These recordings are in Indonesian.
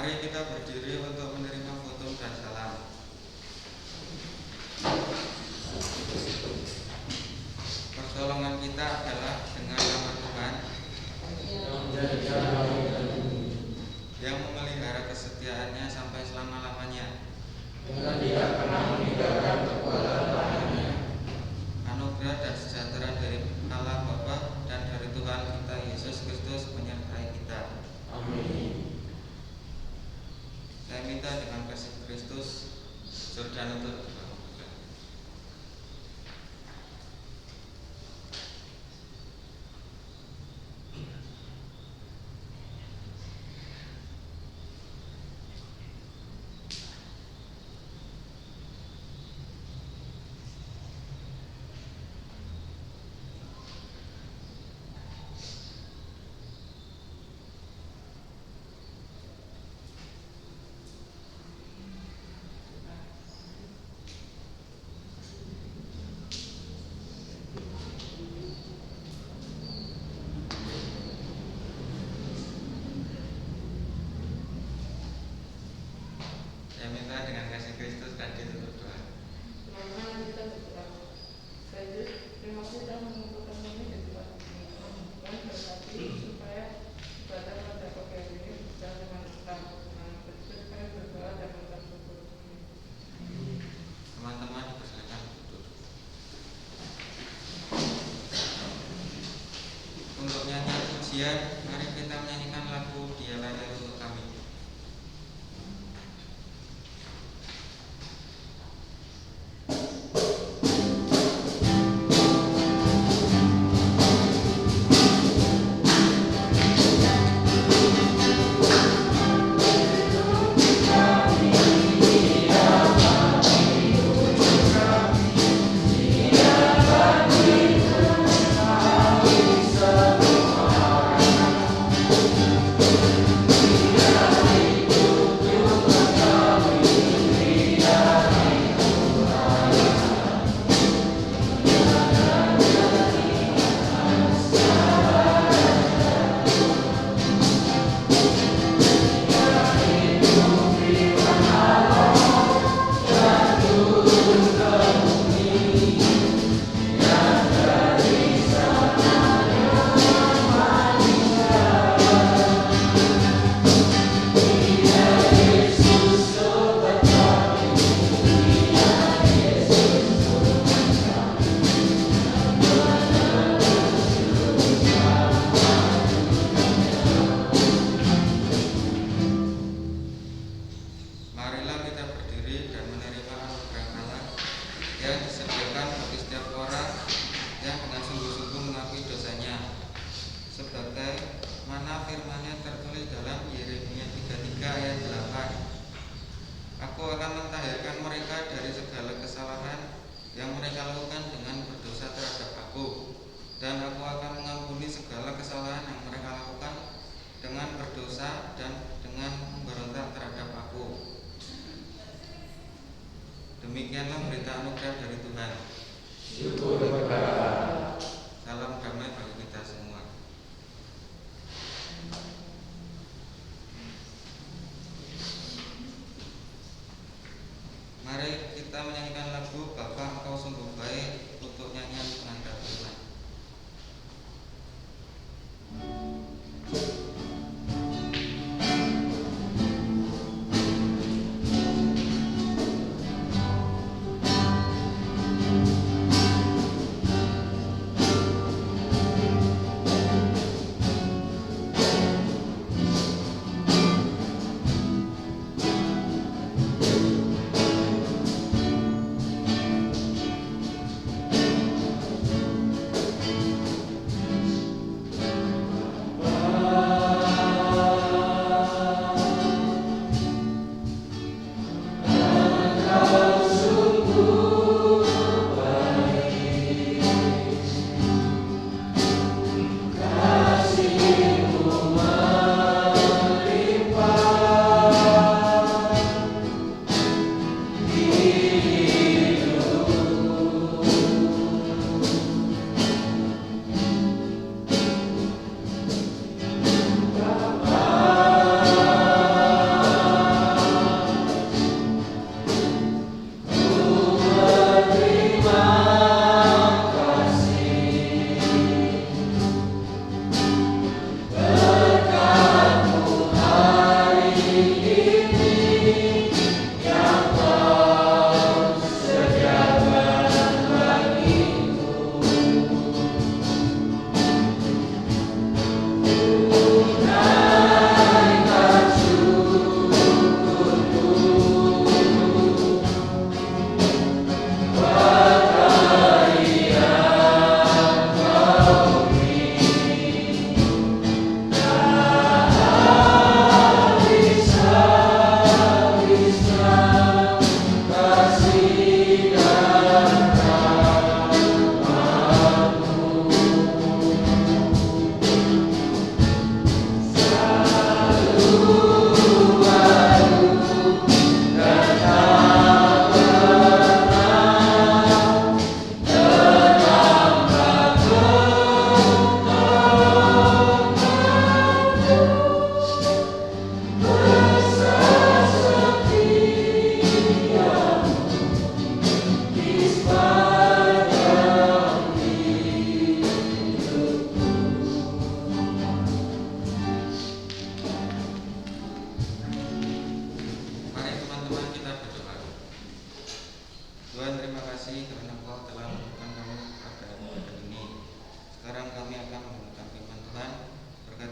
Mari kita berdiri untuk menerima foto dan salam. Pertolongan kita adalah dengan nama Tuhan yang memelihara kesetiaannya sampai selama-lamanya. Dengan tidak pernah meninggalkan kekuatan-Nya. Anugerah dan sejahtera dari Allah Bapa dan dari Tuhan kita Yesus Kristus menyertai kita. Amin. Saya minta dengan kasih Kristus, Jordan untuk dibangunkan. Saya minta dengan kasih Kristus dan ditutup doa. Mari kita berdoa. Terima kasih telah mengumpulkan kami di tempat ini. Tuhan berkati supaya ibadah pada pagi hari ini berjalan dengan tenang. Begitu kami berdoa dan mengucap syukur. Teman-teman dipersilakan duduk. Untuk nyanyi pujian, mari kita menyanyikan lagu Dialah yang untuk kami. Marilah kita berdiri dan menerima anugerah Allah yang disediakan bagi setiap orang yang dengan sungguh-sungguh mengakui dosanya. Sebagai mana firman-Nya tertulis dalam Yeremia 33 ayat 8. Aku akan mentahirkan mereka dari segala kesalahan yang mereka lakukan dengan berdosa terhadap aku, dan aku akan mengampuni segala kesalahan yang mereka lakukan dengan berdosa dan dengan memberontak terhadap aku. Demikianlah berita anugerah dari Tuhan. Syukur kepada Allah. Salam damai bagi kita semua. Mari kita menyanyikan lagu Bapa Engkau Sungguh Baik untuk nyanyian pengantar Tuhan.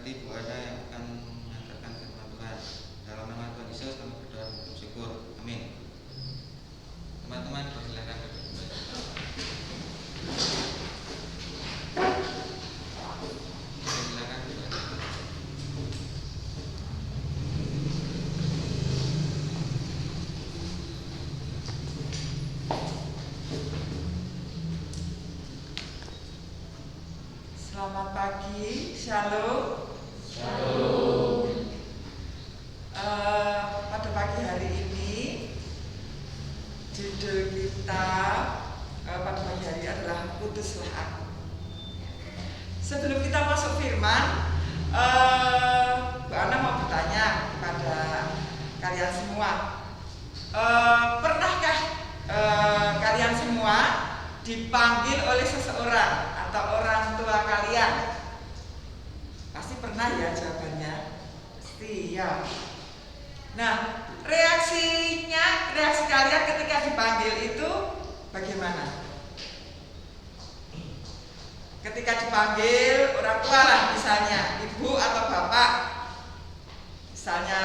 nanti Bu Ana yang akan menyampaikan firman Tuhan. Dalam nama Tuhan Yesus kami berdoa dan bersyukur. Amin. Teman-teman persilakan duduk kembali. Silakan Bu Ana. Selamat pagi, Shalom. Shalom. Pada pagi hari ini judul kita pada pagi hari adalah Putuslah Aku. Sebelum kita masuk firman, Mbak Ana mau bertanya kepada kalian semua, pernahkah kalian semua dipanggil oleh seseorang atau orang tua kalian? Pasti pernah ya jawabannya. Pasti ya. Nah, reaksi kalian ketika dipanggil itu bagaimana? Ketika dipanggil orang tua lah, misalnya ibu atau bapak, misalnya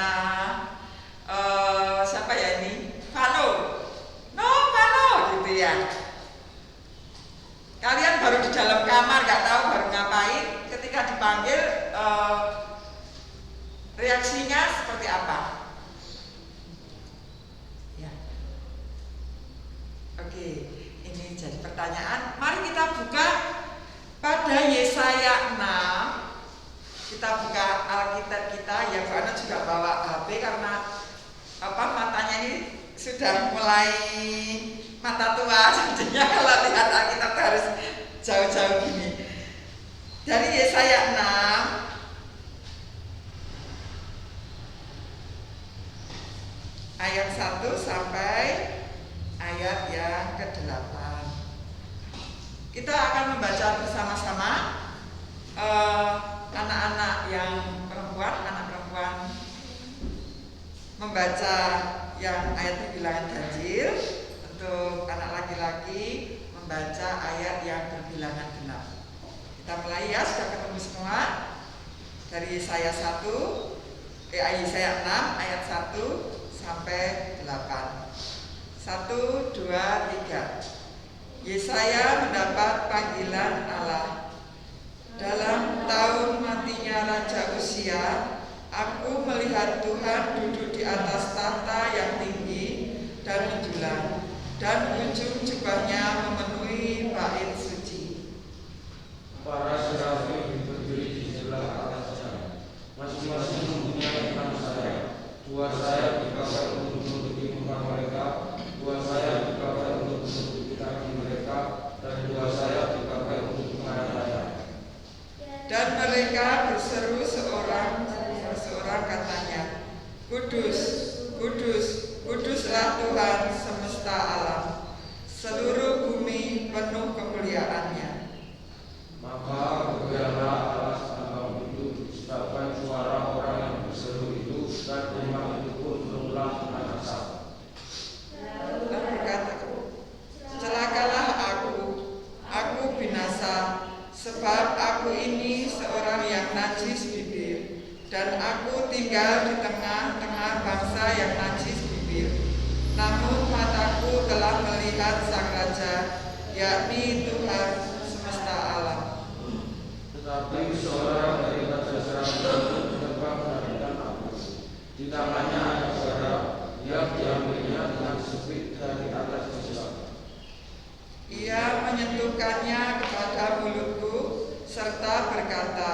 siapa ya ini? Vano, gitu ya. Kalian baru di dalam kamar, gak tahu baru ngapain, ketika dipanggil reaksinya seperti apa? Ya. Oke, ini jadi pertanyaan. Mari kita buka pada Yesaya 6. Kita buka Alkitab kita, ya Bu Ana juga bawa HP karena matanya ini sudah mulai mata tua, jadinya kalau lihat Alkitab harus jauh-jauh gini. Dari Yesaya 6 ayat 1 sampai ayat yang ke-8. Kita akan membaca bersama-sama, anak-anak yang perempuan, anak perempuan membaca yang ayat berbilangan ganjil. Untuk anak laki-laki membaca ayat yang berbilangan genap. Kita mulai ya, sudah ketemu semua. Dari Yesaya 6 ayat 1 sampai 8. 1, 2, 3. Yesaya mendapat panggilan Allah. Dalam tahun matinya Raja Uzia, aku melihat Tuhan duduk di atas tahta yang tinggi dan menjulang, dan ujung jubahnya memenuhi bait suci. Para serafi berdiri di sebelah atasnya, masing-masing mempunyai enam sayap. Dua sayap dipakai untuk menutupi muka mereka, dua sayap dipakai untuk menutupi kaki mereka, dan dua sayap dipakai untuk menganiaya. Dan mereka berseru seorang katanya, Kudus, Kudus, Kuduslah Tuhan semesta alam. Seluruh bumi penuh kemuliaannya. Maka bergeraklah alas ambang itu, disebabkan suara orang yang berseru itu, dan rumah itu pun berulang menatap. Dan berkata, celakalah aku binasa, sebab aku ini seorang yang najis bibir, dan aku tinggal di tengah-tengah bangsa yang najis bibir. Namun mataku telah melihat Sang Raja, yakni Tuhan semesta alam. Tetapi seorang dari raja Serafi itu terbang menarikan aku. Di tangannya ada pedang, ia diambilnya dengan sempit dari atas jejak. Ia menyentuhkannya kepada mulutku serta berkata,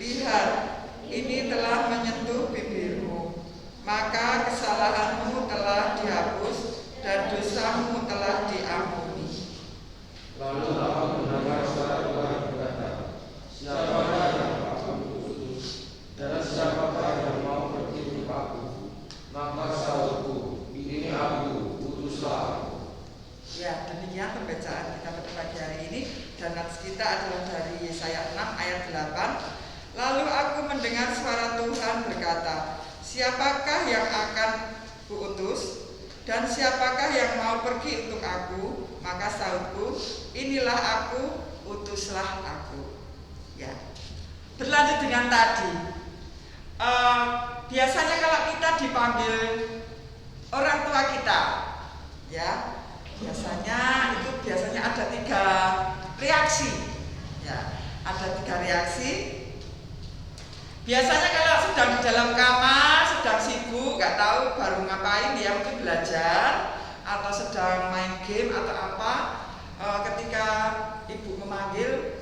lihat, ini telah menyentuh bibirmu, maka kesalahanmu telah dihapus dan dosamu telah diampuni. Lalu aku mendengar suara Tuhan berkata, siapakah yang aku utus, dan siapakah yang mau pergi untuk aku? Maka sahutku, ini aku, utuslah aku. Ya, demikian pembacaan kita pada pagi hari ini, dan nats kita adalah dari Yesaya 6 ayat 8. Lalu aku mendengar suara Tuhan berkata, siapakah yang akan kuutus, dan siapakah yang mau pergi untuk aku? Maka sahutku, inilah aku, utuslah aku. Ya. Berlanjut dengan tadi, biasanya kalau kita dipanggil orang tua kita, ya biasanya ada 3 reaksi, ya ada 3 reaksi. Biasanya kalau sedang di dalam kamar, sedang sibuk, nggak tahu baru ngapain, ya mungkin belajar atau sedang main game atau apa, ketika ibu memanggil,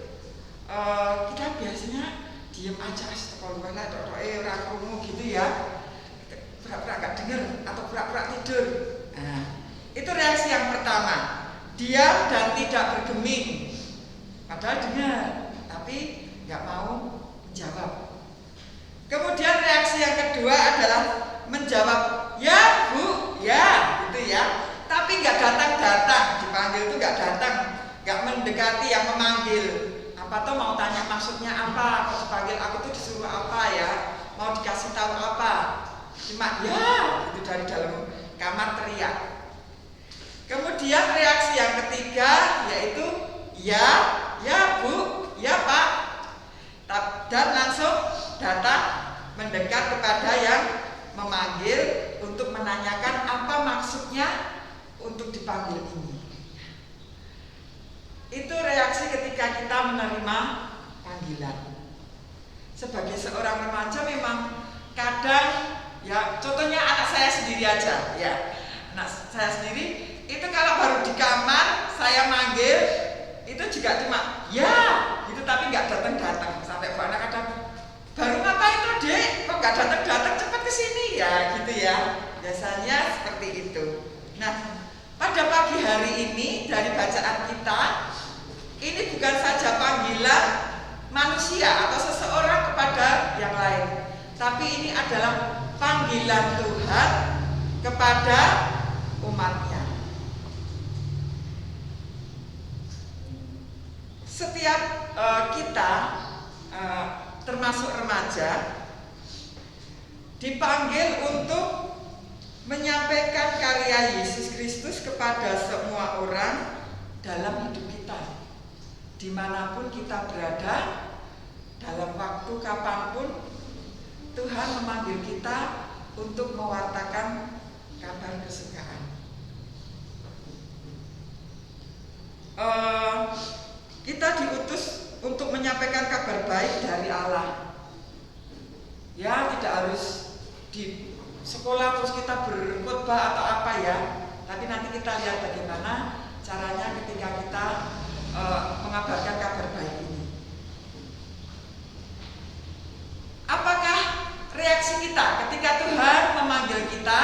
kita biasanya diem aja, orang krungu gitu ya, pura-pura nggak dengar atau pura-pura tidur. Nah, itu reaksi yang pertama, diam dan tidak bergeming, padahal dengar tapi nggak mau menjawab. Kemudian reaksi yang kedua adalah menjawab, ya bu, ya gitu ya, tapi nggak datang-datang, dipanggil itu nggak datang, nggak mendekati yang memanggil. Apa tuh mau tanya maksudnya apa, kalau dipanggil aku tuh disuruh apa ya, mau dikasih tahu apa, cuma ya itu dari dalam kamar teriak. Kemudian reaksi yang ketiga yaitu ya, ya bu, ya pak, dan langsung datang mendekat kepada yang memanggil untuk menanyakan apa maksudnya untuk dipanggil ini. Itu reaksi ketika kita menerima panggilan. Sebagai seorang remaja memang kadang, ya contohnya anak saya sendiri aja, ya anak saya sendiri itu kalau baru di kamar saya manggil itu juga cuma ya gitu, tapi nggak datang-datang. Sampai bu anak kadang, baru ngapain tuh dek, kok nggak datang-datang, cepat kesini ya gitu ya, biasanya seperti itu. Nah, pada pagi hari ini dari bacaan kita, ini bukan saja panggilan manusia atau seseorang kepada yang lain, tapi ini adalah panggilan Tuhan kepada umatnya. Setiap kita, termasuk remaja, dipanggil untuk menyampaikan karya Yesus Kristus kepada semua orang dalam hidup kita. Dimanapun kita berada, dalam waktu kapanpun, Tuhan memanggil kita untuk mewartakan kabar kesukaan. Kita diutus untuk menyampaikan kabar baik dari Allah. Ya, tidak harus di sekolah terus kita berkhotbah atau apa ya, tapi nanti kita lihat bagaimana caranya ketika kita mengabarkan kabar baik ini. Apakah reaksi kita ketika Tuhan memanggil kita?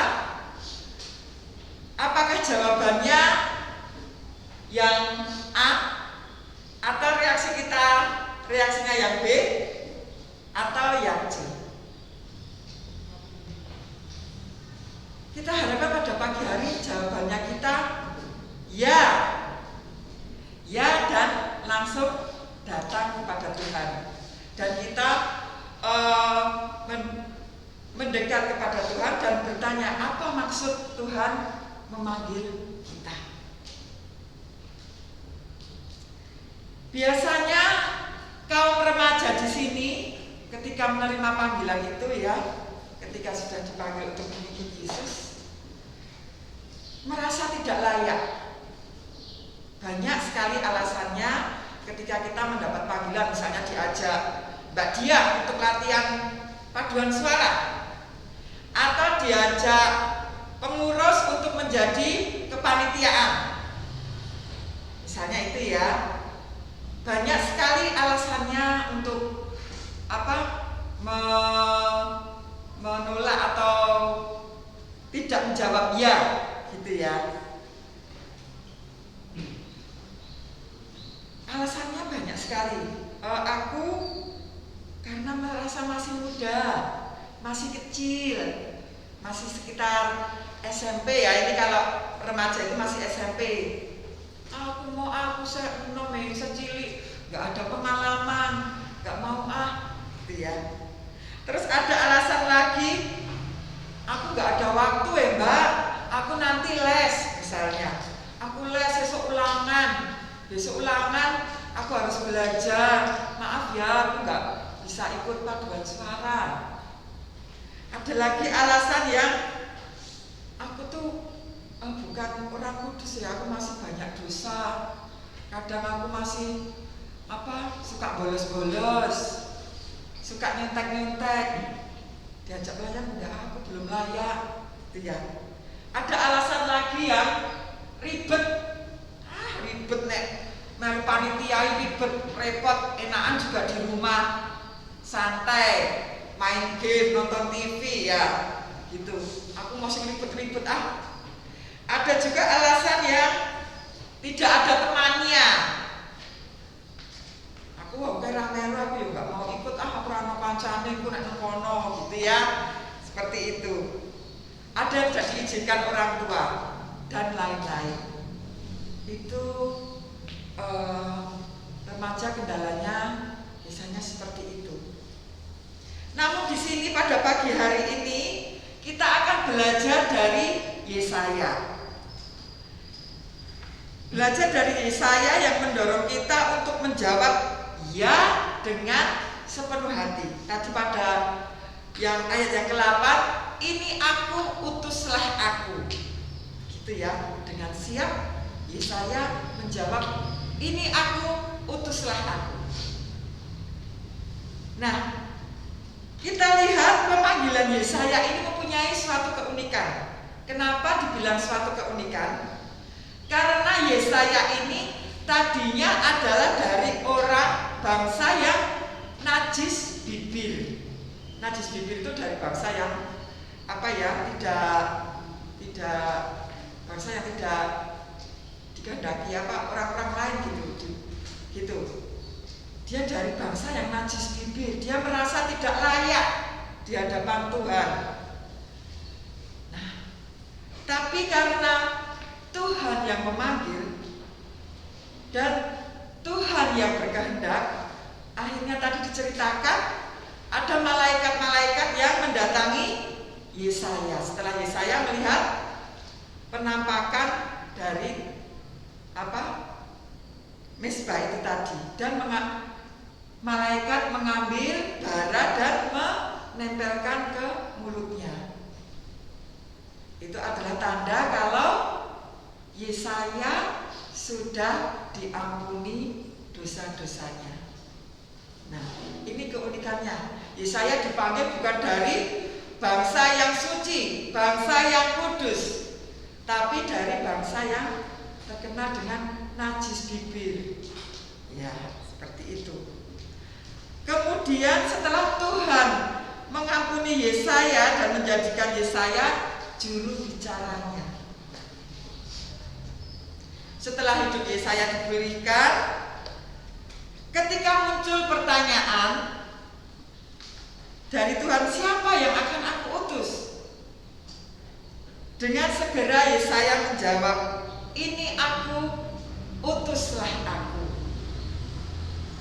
Apakah jawabannya yang A, atau reaksinya yang B, atau yang C? Kita harapkan pada pagi hari jawabannya kita ya, ya, dan langsung datang kepada Tuhan, dan kita mendekat kepada Tuhan dan bertanya apa maksud Tuhan memanggil kita. Biasanya kaum remaja di sini ketika menerima panggilan itu ya, ketika sudah dipanggil untuk mengikuti Yesus, merasa tidak layak. Banyak sekali alasannya ketika kita mendapat panggilan, misalnya diajak Mbak Dia untuk latihan paduan suara, atau diajak pengurus untuk menjadi kepanitiaan, misalnya itu ya. Banyak sekali alasannya untuk menolak atau tidak menjawab ya, gitu ya. Alasannya banyak sekali. Aku karena merasa masih muda, masih kecil, masih sekitar SMP ya. Ini kalau remaja itu masih SMP. Aku cilik, nggak ada pengalaman, nggak mau gitu ya. Terus ada alasan lagi, aku nggak ada waktu ya mbak, aku nanti les misalnya, aku les besok ulangan, aku harus belajar, maaf ya aku nggak bisa ikut paduan suara. Ada lagi alasan yang aku tuh bukan orang kudus ya, aku masih banyak dosa. Kadang aku masih suka bolos-bolos, suka nyontek-nyontek. Diajak pelayan enggak, aku belum layak, gitu ya. Ada alasan lagi yang ribet, ribet nek melu panitia ribet, repot, enakan juga di rumah santai, main game, nonton TV ya, gitu. Aku masih ribet-ribet Ada juga alasan yang tidak ada temannya. Aku oke rame-rame aku ya nggak mau ikut aku ora ono kancane aku nek nang kono gitu ya. Seperti itu. Ada yang tidak diizinkan orang tua dan lain-lain. Itu remaja kendalanya biasanya seperti itu. Namun di sini pada pagi hari ini kita akan belajar dari Yesaya. Belajar dari Yesaya yang mendorong kita untuk menjawab ya dengan sepenuh hati. Tadi pada yang ayat yang ke-8, ini aku, utuslah aku. Gitu ya, dengan siap Yesaya menjawab, ini aku, utuslah aku. Nah, kita lihat pemanggilan Yesaya ini mempunyai suatu keunikan. Kenapa dibilang suatu keunikan? Karena Yesaya ini tadinya adalah dari orang bangsa yang najis bibir. Najis bibir itu dari bangsa yang tidak bangsa yang tidak dikehendaki orang-orang lain gitu. Dia dari bangsa yang najis bibir. Dia merasa tidak layak di hadapan Tuhan. Nah, tapi karena Tuhan yang memanggil dan Tuhan yang berkehendak, akhirnya tadi diceritakan ada malaikat-malaikat yang mendatangi Yesaya. Setelah Yesaya melihat penampakan dari mesbah itu tadi, dan malaikat mengambil bara dan menempelkan ke mulutnya. Itu adalah tanda kalau Yesaya sudah diampuni dosa-dosanya. Nah, ini keunikannya. Yesaya dipanggil bukan dari bangsa yang suci, bangsa yang kudus, tapi dari bangsa yang terkenal dengan najis bibir. Ya, seperti itu. Kemudian setelah Tuhan mengampuni Yesaya dan menjadikan Yesaya juru bicaranya. Setelah hidup Yesaya diberikan, ketika muncul pertanyaan dari Tuhan, siapa yang akan aku utus? Dengan segera Yesaya menjawab, ini aku, utuslah aku.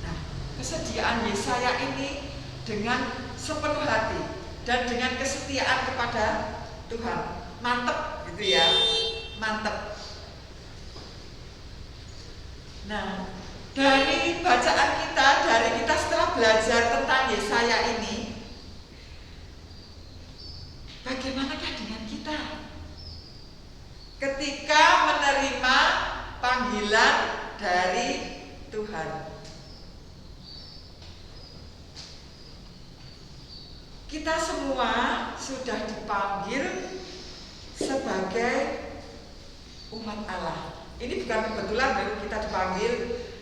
Nah, kesediaan Yesaya ini dengan sepenuh hati dan dengan kesetiaan kepada Tuhan. Mantep gitu ya, mantep. Nah, dari bacaan kita setelah belajar tentang Yesaya ini, bagaimanakah dengan kita ketika menerima panggilan dari Tuhan? Kita semua sudah dipanggil sebagai umat Allah. Ini bukan kebetulan baru kita dipanggil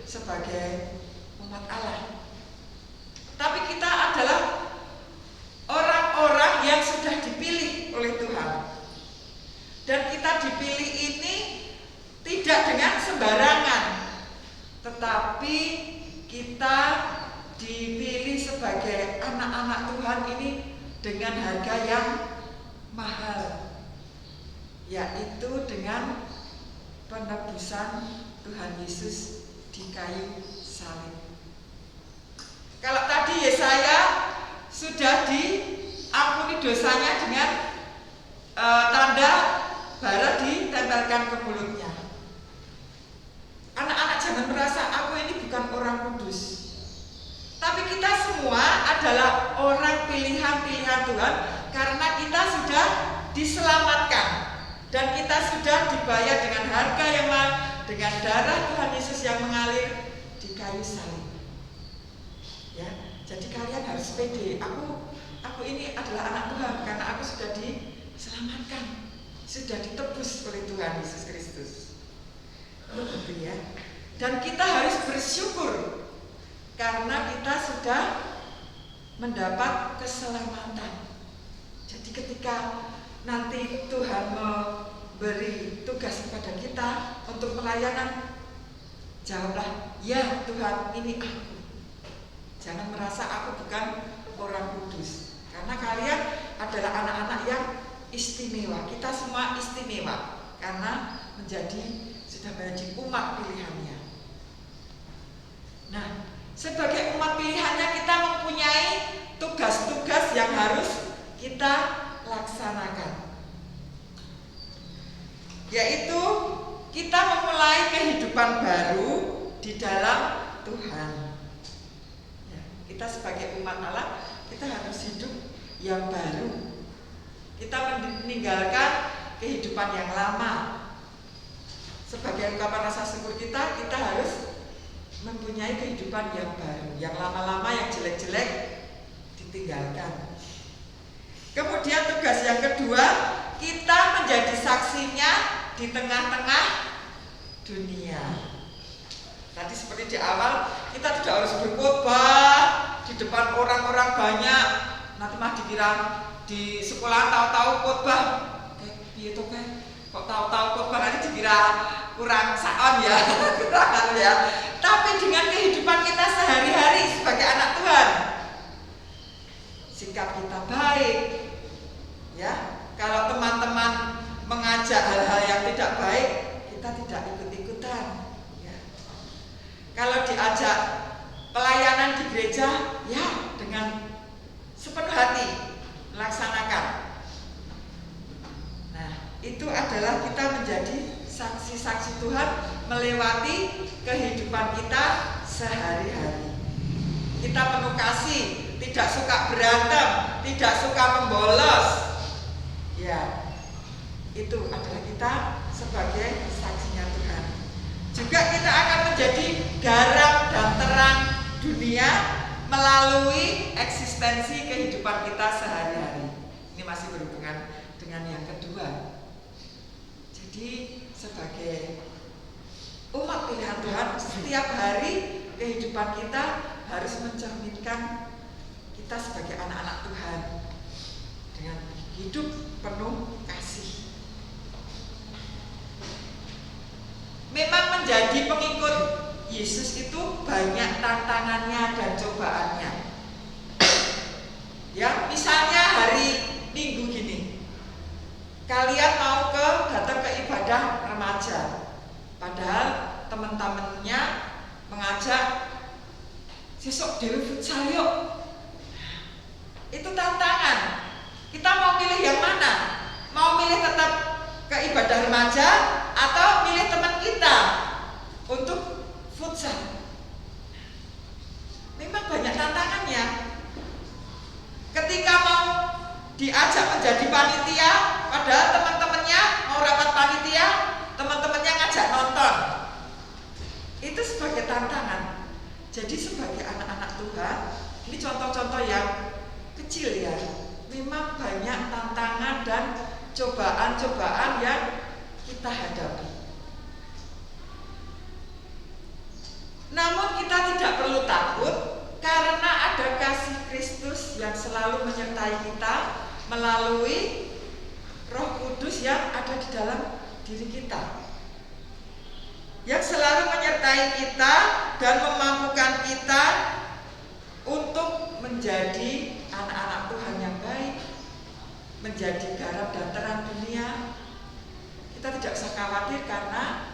sebagai umat Allah. Tapi kita adalah orang-orang yang sudah dipilih oleh Tuhan. Dan kita dipilih ini tidak dengan sembarangan, tetapi kita dipilih sebagai anak-anak Tuhan ini dengan harga yang mahal, yaitu dengan penebusan Tuhan Yesus di kayu salib. Kalau tadi Yesaya sudah diampuni dosanya dengan tanda bara ditempelkan ke mulutnya. Anak-anak jangan merasa aku ini bukan orang kudus. Tapi kita semua semua adalah orang pilihan-pilihan Tuhan karena kita sudah diselamatkan dan kita sudah dibayar dengan harga yang mahal, dengan darah Tuhan Yesus yang mengalir di kayu salib. Ya, jadi kalian harus pede. Aku ini adalah anak Tuhan karena aku sudah diselamatkan, sudah ditebus oleh Tuhan Yesus Kristus. Begitu ya. Dan kita harus bersyukur karena kita sudah mendapat keselamatan. Jadi ketika nanti Tuhan memberi tugas kepada kita untuk pelayanan, jawablah, ya Tuhan, ini aku. Jangan merasa aku bukan orang kudus, karena kalian adalah anak-anak yang istimewa. Kita semua istimewa karena sudah menjadi umat pilihannya. Nah, sebagai umat pilihannya kita mempunyai tugas-tugas yang harus kita laksanakan, yaitu kita memulai kehidupan baru di dalam Tuhan. Ya, kita sebagai umat Allah, kita harus hidup yang baru. Kita meninggalkan kehidupan yang lama. Sebagai ungkapan rasa syukur kita harus mempunyai kehidupan yang baru. Yang lama-lama, yang jelek-jelek ditinggalkan. Kemudian tugas yang kedua, kita menjadi saksinya di tengah-tengah dunia. Tadi seperti di awal, kita tidak harus berkhotbah di depan orang-orang banyak. Nanti mah dikira di sekolah tahu-tahu khotbah. Kok tahu-tahu khotbah nanti dikira kurang saon ya, kurang ya. Tapi dengan kehidupan kita sehari-hari sebagai anak Tuhan, sikap kita baik, ya. Kalau teman-teman mengajak hal-hal yang tidak baik, kita tidak ikut-ikutan. Ya. Kalau diajak pelayanan di gereja, ya dengan sepenuh hati melaksanakan. Nah, itu adalah kita menjadi saksi-saksi Tuhan melewati kehidupan kita sehari-hari. Kita penuh kasih, tidak suka berantem, tidak suka membolos. Ya, itu adalah kita sebagai saksinya Tuhan. Juga kita akan menjadi garam dan terang dunia melalui eksistensi kehidupan kita sehari-hari. Ini masih berhubungan dengan yang kedua. Jadi sebagai umat pilihan Tuhan, setiap hari kehidupan kita harus mencerminkan kita sebagai anak-anak Tuhan dengan hidup penuh kasih. Memang menjadi pengikut Yesus itu banyak tantangannya dan cobaannya. Ya, misalnya hari Minggu gini, kalian mau datang ke ibadah remaja, padahal teman-temannya mengajak sesuk dewe futsal yuk. Itu tantangan. Kita mau pilih yang mana? Mau milih tetap ke ibadah remaja atau milih teman kita untuk futsal? Memang banyak tantangannya. Ketika mau diajak menjadi panitia, padahal teman-temannya mau rapat panitia, teman-temannya ngajak nonton. Itu sebagai tantangan. Jadi sebagai anak-anak Tuhan, ini contoh-contoh yang kecil ya. Memang banyak tantangan dan cobaan-cobaan yang kita hadapi. Namun kita tidak perlu takut karena ada kasih Kristus yang selalu menyertai kita melalui Roh Kudus yang ada di dalam diri kita, yang selalu menyertai kita dan memampukan kita untuk menjadi anak-anak Tuhan yang baik, menjadi garam dan terang dunia. Kita tidak usah khawatir karena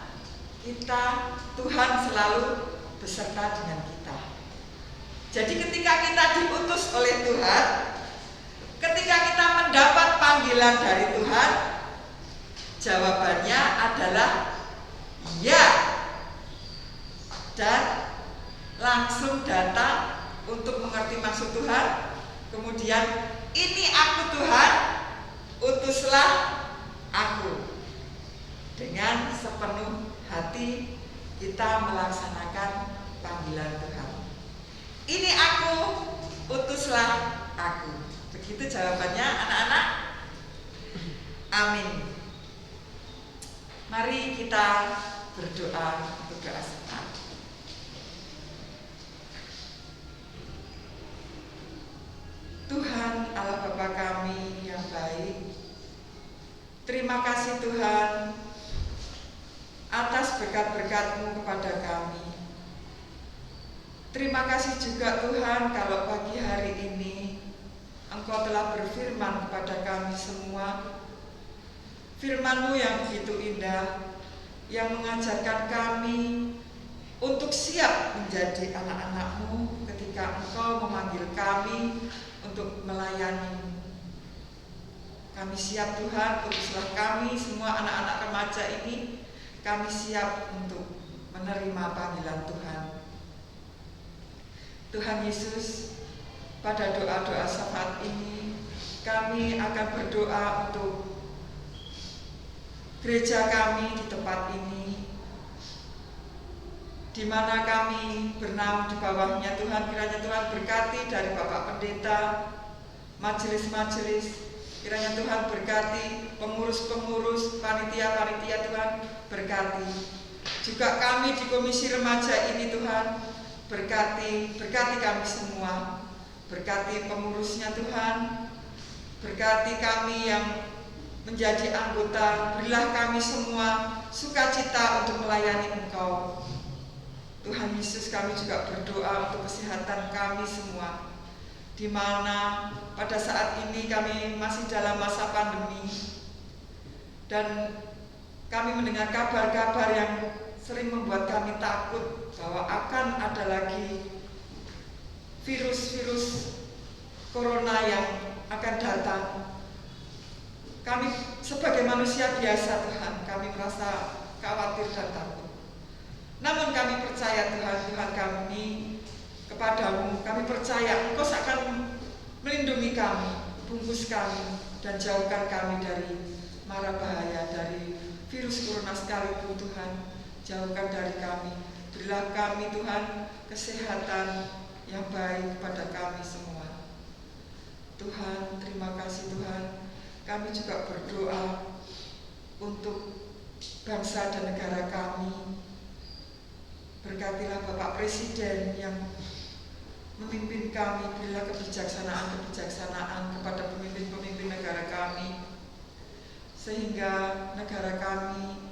Tuhan selalu beserta dengan kita. Jadi ketika kita diutus oleh Tuhan, ketika kita mendapat panggilan dari Tuhan, jawabannya adalah ya, dan langsung datang untuk mengerti maksud Tuhan. Kemudian, ini aku Tuhan, utuslah aku. Dengan sepenuh hati kita melaksanakan panggilan Tuhan. Ini aku, utuslah aku. Begitu jawabannya anak-anak. Amin. Mari kita berdoa untuk doa syafaat. Tuhan Allah Bapa kami yang baik, terima kasih Tuhan atas berkat-berkat-Mu kepada kami. Terima kasih juga Tuhan kalau pagi hari ini Engkau telah berfirman kepada kami semua. Firman-Mu yang begitu indah, yang mengajarkan kami untuk siap menjadi anak-anak-Mu ketika Engkau memanggil kami untuk melayani. Kami siap Tuhan, utuslah kami semua anak-anak remaja ini. Kami siap untuk menerima panggilan Tuhan. Tuhan Yesus, pada doa-doa syafaat ini kami akan berdoa untuk gereja kami di tempat ini, di mana kami bernaung di bawahnya. Tuhan, kiranya Tuhan berkati dari Bapak Pendeta, majelis-majelis. Kiranya Tuhan berkati pengurus-pengurus, panitia-panitia, Tuhan berkati. Juga kami di komisi remaja ini Tuhan, berkati kami semua. Berkati pengurusnya Tuhan, berkati kami yang menjadi anggota. Berilah kami semua sukacita untuk melayani Engkau. Tuhan Yesus, kami juga berdoa untuk kesehatan kami semua, di mana pada saat ini kami masih dalam masa pandemi dan kami mendengar kabar-kabar yang sering membuat kami takut bahwa akan ada lagi virus-virus corona yang akan datang. Kami sebagai manusia biasa Tuhan, kami merasa khawatir dan takut. Namun kami percaya Tuhan kami kepadamu, kami percaya Engkau akan melindungi kami, bungkus kami, dan jauhkan kami dari mara bahaya, dari virus corona sekalipun Tuhan, jauhkan dari kami. Berilah kami Tuhan kesehatan yang baik kepada kami semua. Tuhan, terima kasih Tuhan. Kami juga berdoa untuk bangsa dan negara kami. Berkatilah Bapak Presiden yang memimpin kami, berilah kebijaksanaan kepada pemimpin-pemimpin negara kami, sehingga negara kami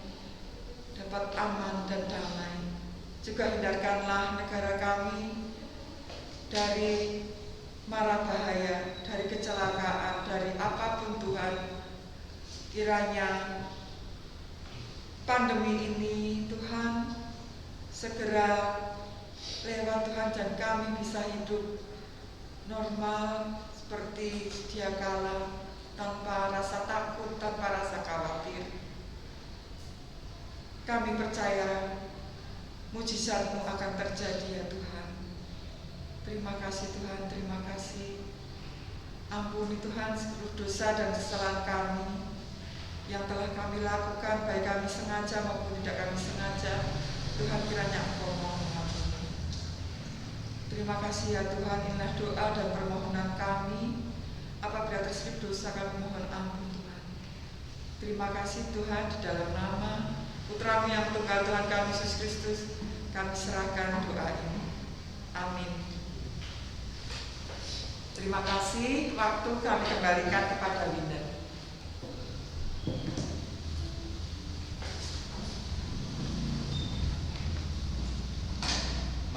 dapat aman dan damai. Juga hindarkanlah negara kami dari mara bahaya, dari kecelakaan, dari apapun Tuhan. Kiranya pandemi ini Tuhan segera lewat Tuhan, dan kami bisa hidup normal seperti sedia kala, tanpa rasa takut, tanpa rasa khawatir. Kami percaya mujizat-Mu akan terjadi ya Tuhan. Terima kasih Tuhan, terima kasih. Ampuni Tuhan seluruh dosa dan kesalahan kami yang telah kami lakukan, baik kami sengaja maupun tidak kami sengaja. Tuhan, kiranya Engkau mau mengampuni. Terima kasih ya Tuhan, inilah doa dan permohonan kami. Apabila terselip dosa, kami mohon ampun Tuhan. Terima kasih Tuhan, di dalam nama Putra-Mu yang tunggal Tuhan kami Yesus Kristus, kami serahkan doa ini. Amin. Terima kasih. Waktu kami kembalikan kepada Winda.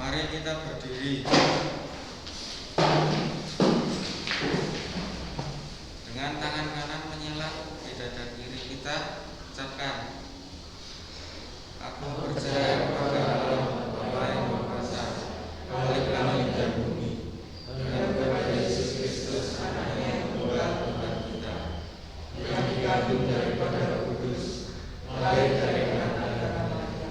Mari kita berdiri. Dengan tangan kanan menyelak di dada kiri kita, ucapkan, aku percaya kepada Allah Bapa yang Maha Kuasa, Khalik langit dan bumi, dan kepada Yesus Kristus Anaknya yang tunggal Tuhan kita, yang dikandung daripada Roh Kudus, lahir dari anak Maria,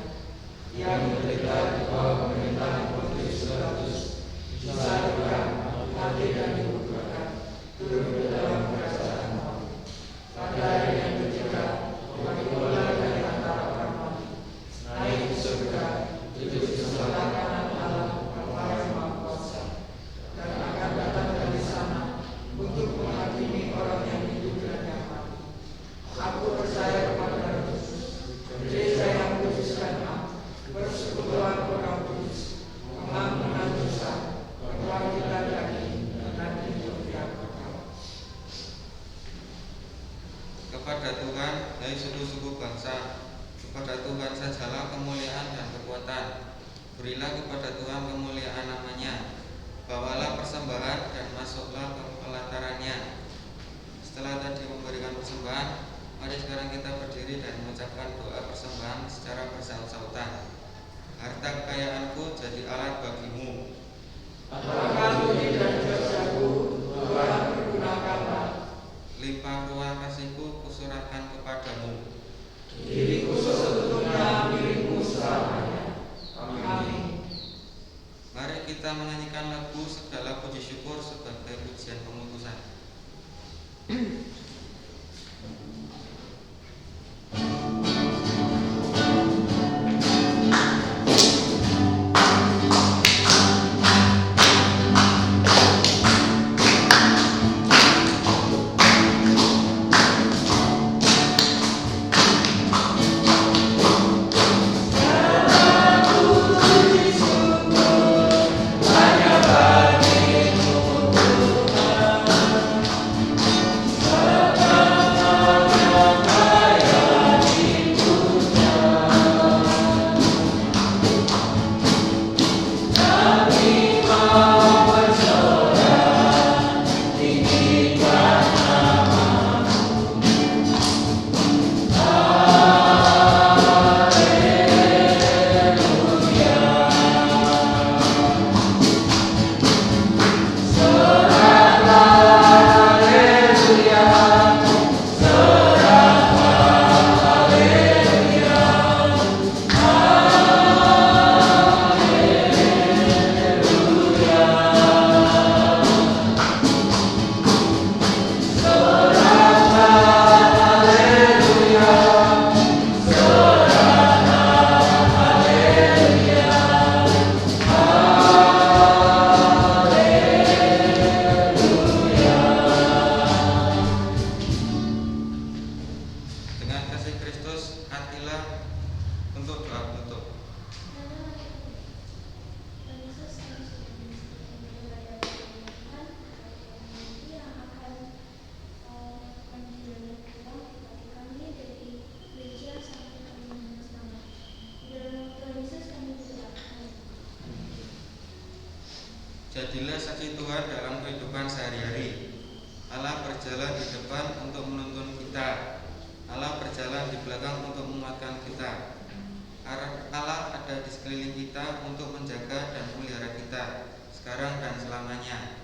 yang menderita di bawah pemerintahan Pontius Pilatus, Tuhan sajalah kemuliaan dan kekuatan. Berilah kepada Tuhan kemuliaan namanya. Bawalah persembahan dan masuklah ke pelatarannya. Setelah tadi memberikan persembahan, mari sekarang kita berdiri dan mengucapkan doa persembahan secara bersaut-sautan. Harta kekayaanku jadi alat bagimu. Apakah budi dan jasaku, Tuhan pergunakanlah. Limpah ruah kasihku kusurahkan kepadamu. Diriku sesungguhnya milikmu selamanya. Amin. Mari kita menyanyikan lagu Segala Puji Syukur sebagai pujian pemutusan. Jadilah saksi Tuhan dalam kehidupan sehari-hari. Allah berjalan di depan untuk menuntun kita. Allah berjalan di belakang untuk menguatkan kita. Allah ada di sekeliling kita untuk menjaga dan memelihara kita sekarang dan selamanya.